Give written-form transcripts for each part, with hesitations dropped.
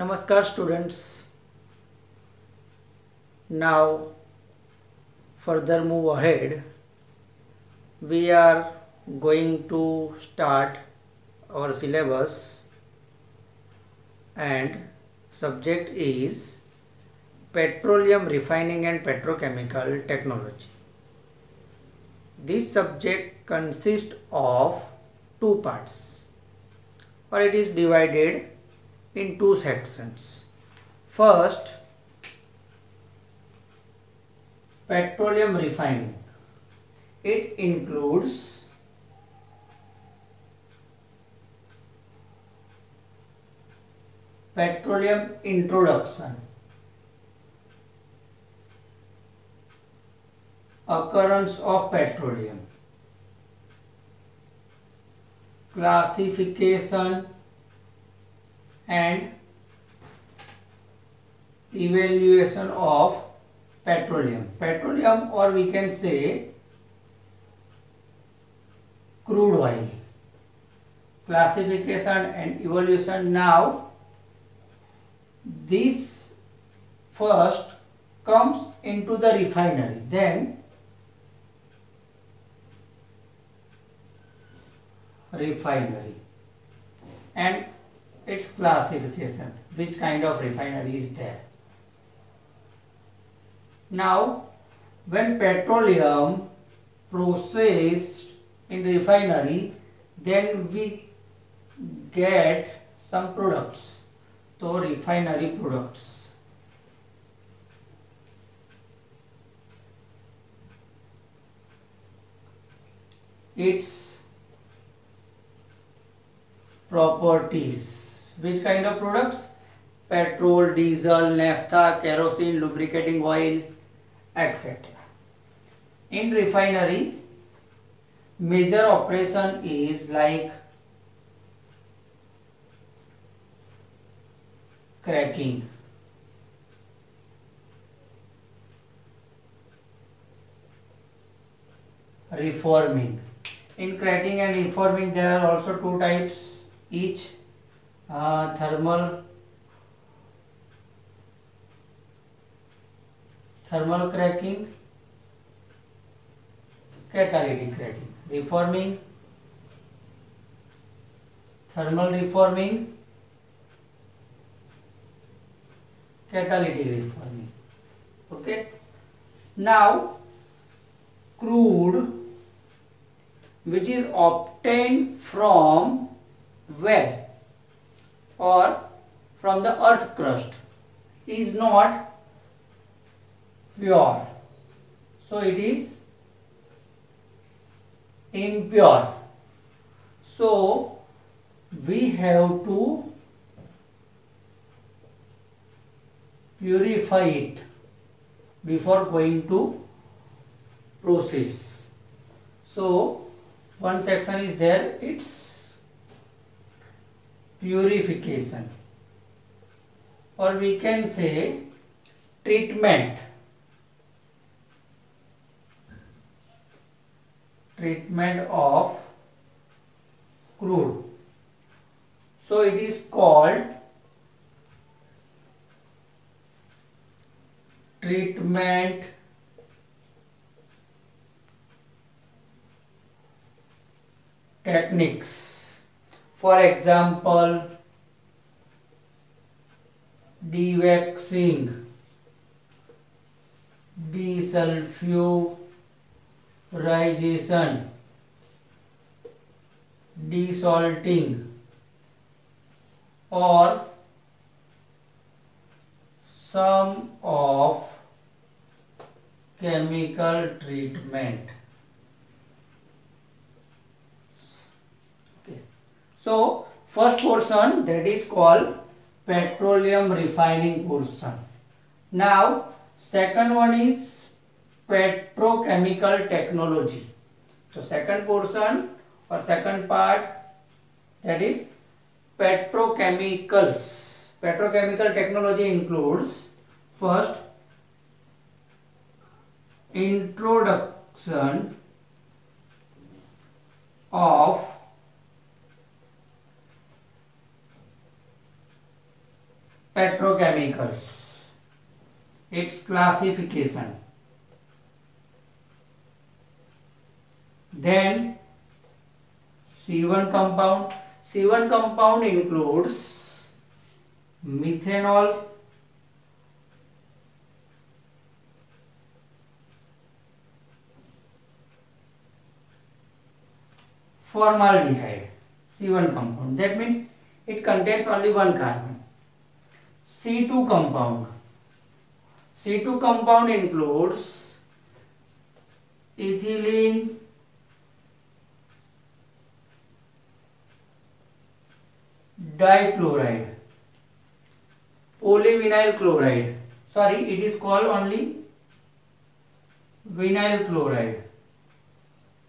Namaskar students. Now further move ahead. We are going to start our syllabus and subject is petroleum refining and petrochemical technology. This subject consists of two parts, or it is divided in two sections. First, petroleum refining. It includes petroleum introduction, occurrence of petroleum, classification and evaluation of petroleum, or we can say crude oil. Classification and evaluation. Now this first comes into the refinery, then refinery and its classification, which kind of refinery is there. Now when petroleum processed in the refinery, then we get some products, so refinery products. Its properties. Which kind of products? Petrol, diesel, naphtha, kerosene, lubricating oil, etc. In refinery, major operation is like cracking, reforming. In cracking and reforming there are also two types each, thermal cracking, catalytic cracking. Reforming, thermal reforming, catalytic reforming. Okay. Now crude, which is obtained from well or from the earth crust, is not pure, so it is impure. So we have to purify it before going to process. So one section is there, it's purification, or we can say treatment of crude. So it is called treatment techniques. For example, dewaxing, desulfurization, desalting, or some of chemical treatment. Okay. So first portion, that is called petroleum refining portion. Now second one is petrochemical technology. So second portion or second part, that is petrochemicals. Petrochemical technology includes first introduction of petrochemicals, its classification. Then C1 compound. C1 compound includes methanol, formaldehyde. C1 compound. That means it contains only one carbon. C2 compound. C2 compound includes ethylene, dichloride, polyvinyl chloride. Sorry, it is called only vinyl chloride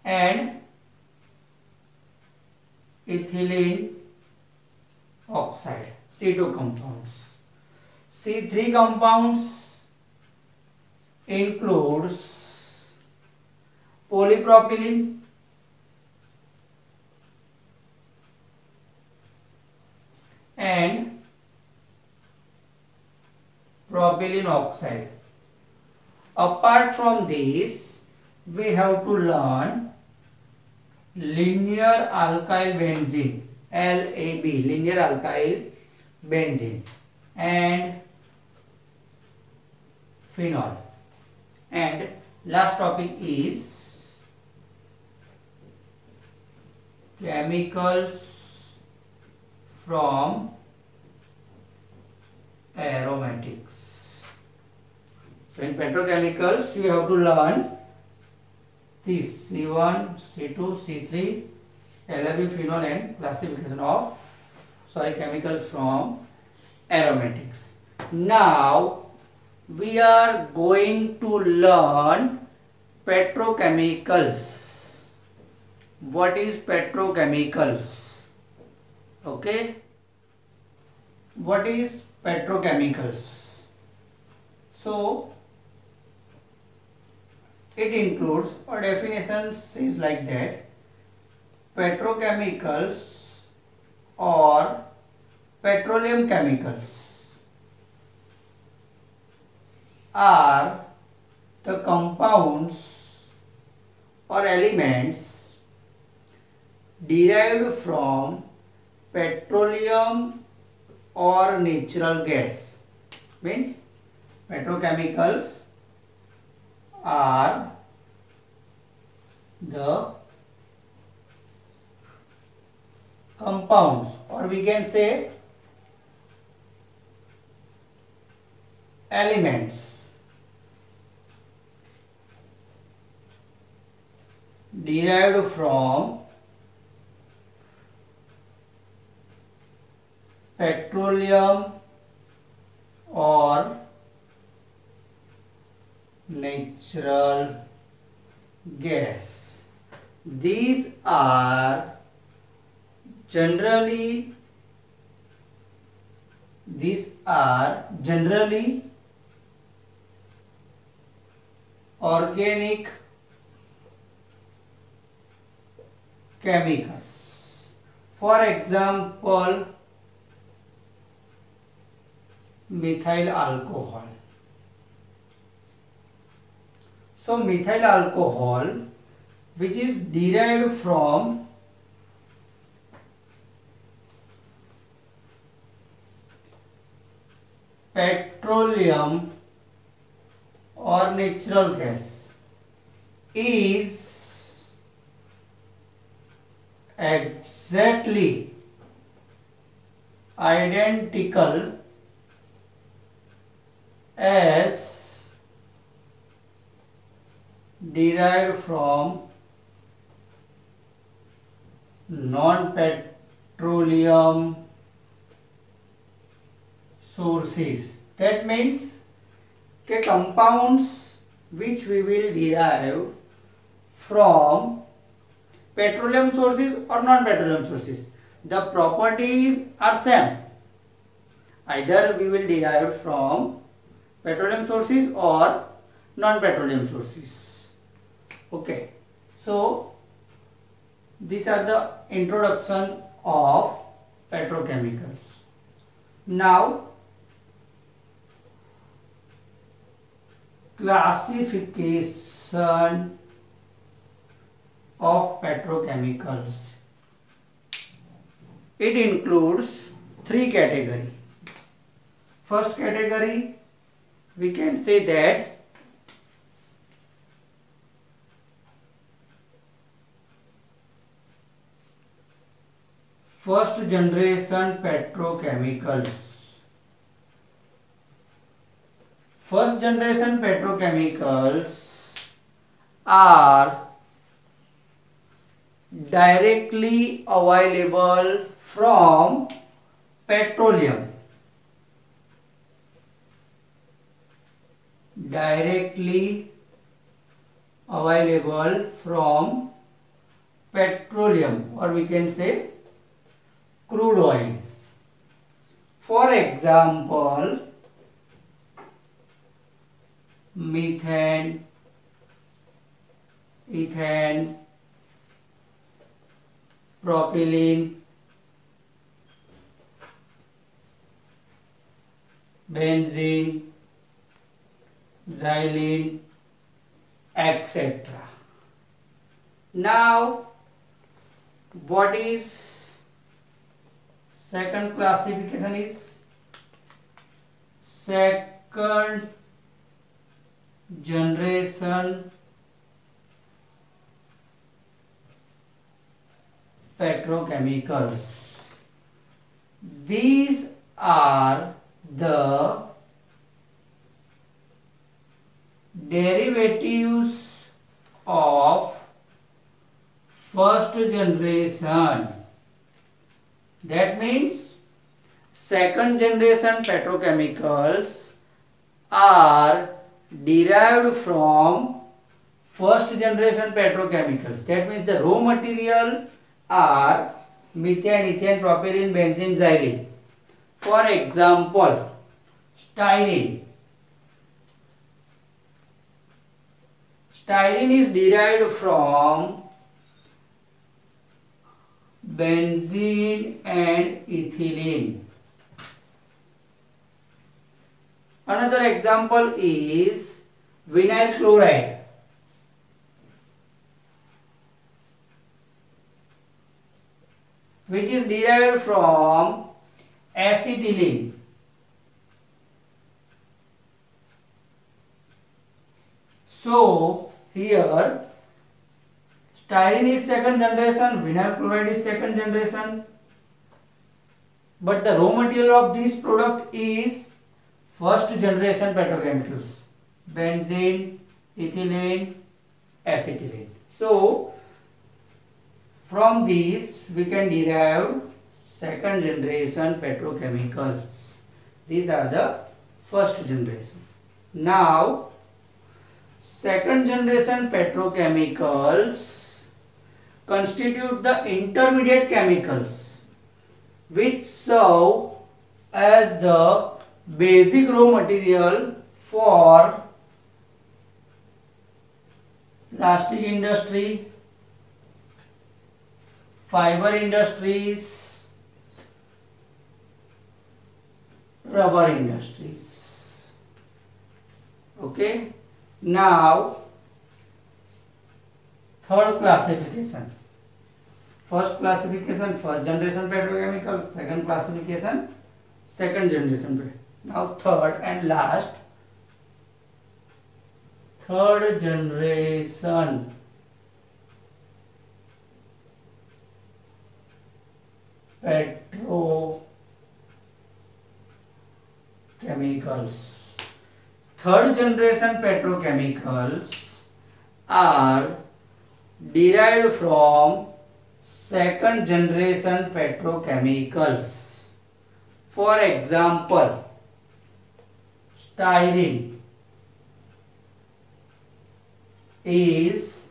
and ethylene oxide. C2 compounds. C3 compounds includes polypropylene, and propylene oxide. Apart from this, we have to learn linear alkyl benzene, LAB, linear alkyl benzene, and phenol. And last topic is chemicals from aromatics. So in petrochemicals you have to learn this C1, C2, C3, LAB, phenol, and classification of chemicals from aromatics. Now we are going to learn petrochemicals. What is petrochemicals? Okay. What is petrochemicals? So it includes, or definitions is like that: petrochemicals or petroleum chemicals are the compounds or elements derived from petroleum or natural gas. Means petrochemicals are the compounds, or we can say elements derived from petroleum or natural gas. These are generally organic chemicals. For example, methyl alcohol. So methyl alcohol, which is derived from petroleum or natural gas, is exactly identical as derived from non-petroleum sources. That means के compounds which we will derive from petroleum sources or non-petroleum sources, the properties are same. Either we will derive from petroleum sources or non-petroleum sources. Okay, so these are the introduction of petrochemicals. Now classification of petrochemicals. It includes three categories. First category, we can say that first generation petrochemicals. First generation petrochemicals are directly available from petroleum. Directly available from petroleum, or we can say crude oil. For example, methane, ethane, propylene, benzene, xylene, etc. Now, what is second classification is second generation petrochemicals. These are the derivatives of first generation. That means second generation petrochemicals are derived from first generation petrochemicals. That means the raw material are methane, ethane, propylene, benzene, xylene. For example, styrene. Styrene is derived from benzene and ethylene. Another example is vinyl chloride. Which is derived from acetylene. So here styrene is second generation, vinyl chloride is second generation, but the raw material of this product is first generation petrochemicals, benzene, ethylene, acetylene. So from these we can derive second generation petrochemicals. These are the first generation. Now second generation petrochemicals constitute the intermediate chemicals which serve as the basic raw material for plastic industry, fiber industries, rubber industries. Okay. Now third classification. First classification, first generation petrochemical. Second classification, second generation petrochemical. Now third and last, third generation petrochemicals. Third generation petrochemicals are derived from second generation petrochemicals. For example, styrene is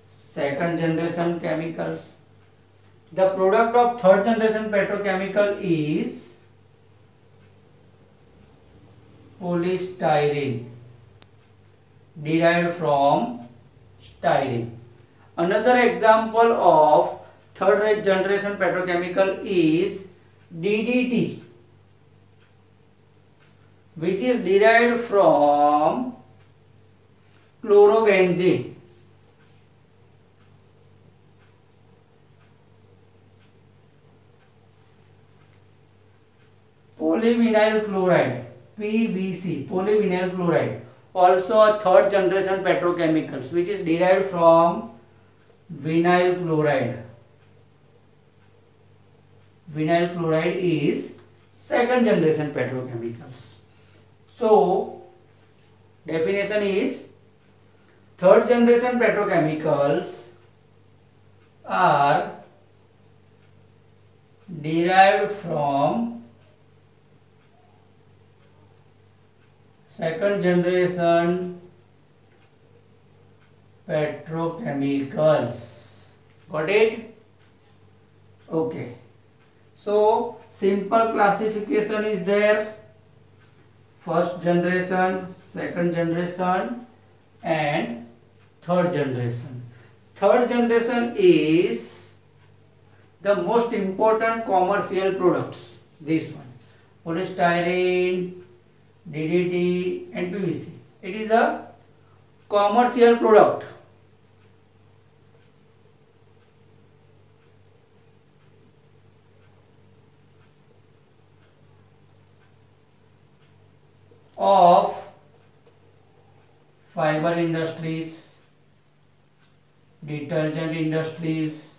second generation chemicals. The product of third generation petrochemical is polystyrene, derived from styrene. Another example of third generation petrochemical is DDT, which is derived from chlorobenzene, polyvinyl chloride, PVC, polyvinyl chloride, also a third generation petrochemicals which is derived from vinyl chloride. Vinyl chloride is second generation petrochemicals. So definition is third generation petrochemicals are derived from second generation petrochemicals. Got it? Okay. So simple classification is there: first generation, second generation and third generation. Third generation is the most important commercial products. This one, polystyrene, DDT and PVC. It is a commercial product. Of fiber industries, detergent industries,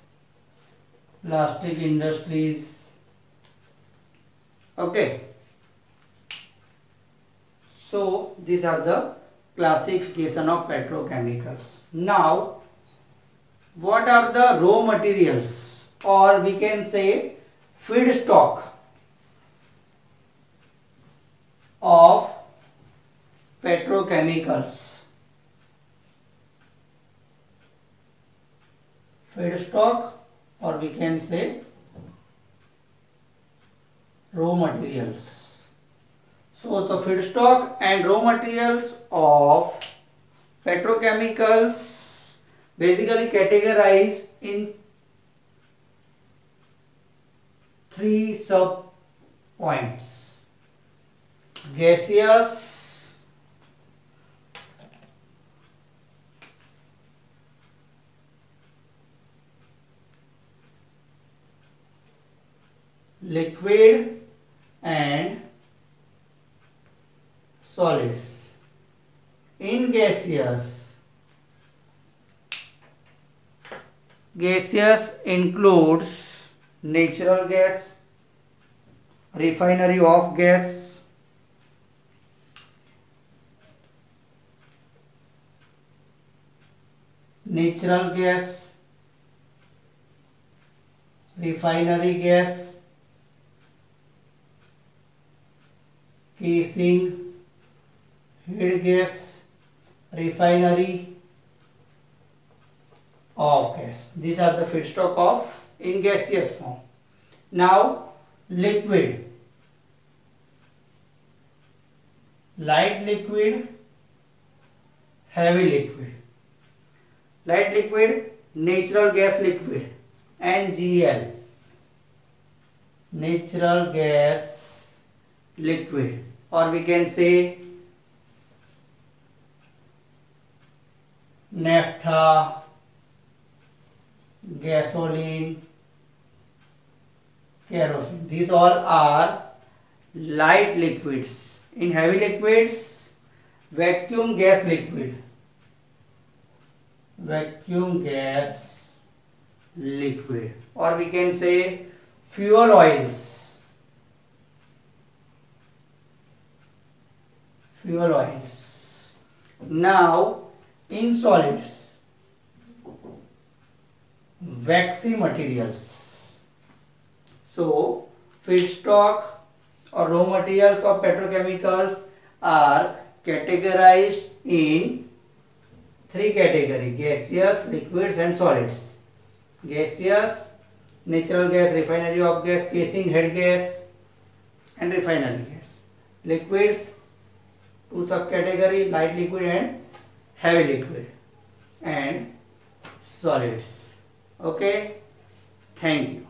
plastic industries. Okay. So these are the classification of petrochemicals. Now what are the raw materials, or we can say feedstock of petrochemicals? Feedstock, or we can say raw materials. So the feedstock and raw materials of petrochemicals basically categorized in three sub points: gaseous, liquid and solids. In gaseous includes natural gas, refinery of gas, natural gas, refinery gas, casing, head gas, refinery of gas. These are the feedstock of in gaseous form. Now liquid, light liquid, heavy liquid. Light liquid, natural gas liquid, NGL, natural gas liquid, or we can say naphtha, gasoline, kerosene. These all are light liquids. In heavy liquids, vacuum gas liquid, vacuum gas liquid, or we can say fuel oils, fuel oils. Now in solids, waxy materials. So feedstock or raw materials of petrochemicals are categorized in three categories: gaseous, liquids and solids. Gaseous, natural gas, refinery of gas, casing, head gas and refinery gas. Liquids, two subcategory: light liquid and heavy liquid. And solids. Okay, thank you.